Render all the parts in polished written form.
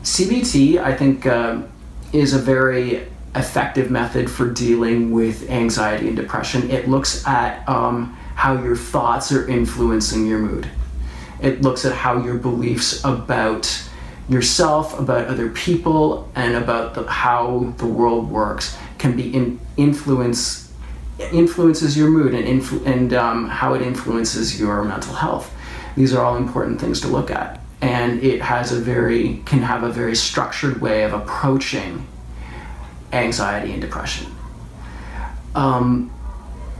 CBT, I think, is a very effective method for dealing with anxiety and depression. It looks at how your thoughts are influencing your mood. It looks at how your beliefs about yourself, about other people, and about how the world works can be influences your mood and how it influences your mental health. These are all important things to look at, and it can have a very structured way of approaching anxiety and depression.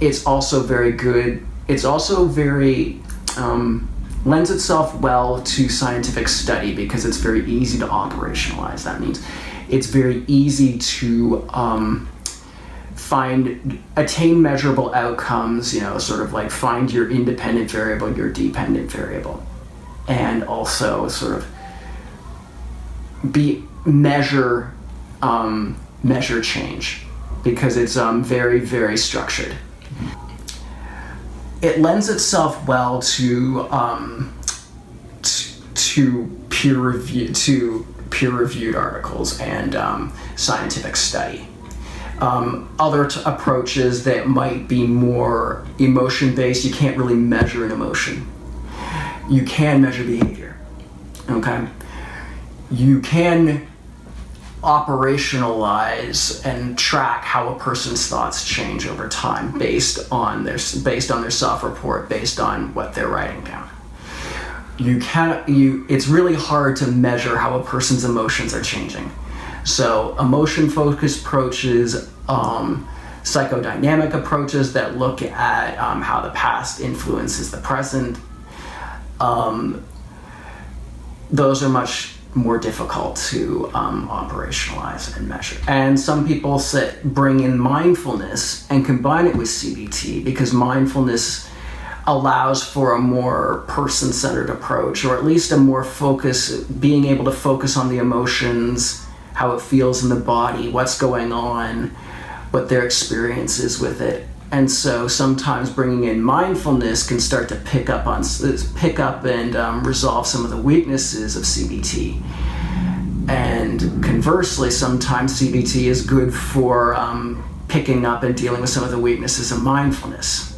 It's also very good. It's also very lends itself well to scientific study because it's very easy to operationalize. That means it's very easy to attain measurable outcomes, sort of like find your independent variable, your dependent variable, and also sort of measure change because it's very, very structured. It lends itself well to peer-reviewed articles and scientific study. Other approaches that might be more emotion-based, you can't really measure an emotion. You can measure behavior, okay? You can operationalize and track how a person's thoughts change over time based on their self-report, based on what they're writing down. It's really hard to measure how a person's emotions are changing. So emotion-focused approaches, psychodynamic approaches that look at how the past influences the present, those are much more difficult to operationalize and measure. And some people bring in mindfulness and combine it with CBT because mindfulness allows for a more person-centered approach, or at least being able to focus on the emotions, how it feels in the body, what's going on, what their experience is with it. And so sometimes bringing in mindfulness can start to pick up and resolve some of the weaknesses of CBT. And conversely, sometimes CBT is good for picking up and dealing with some of the weaknesses of mindfulness.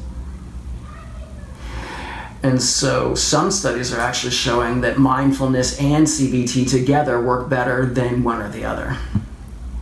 And so some studies are actually showing that mindfulness and CBT together work better than one or the other.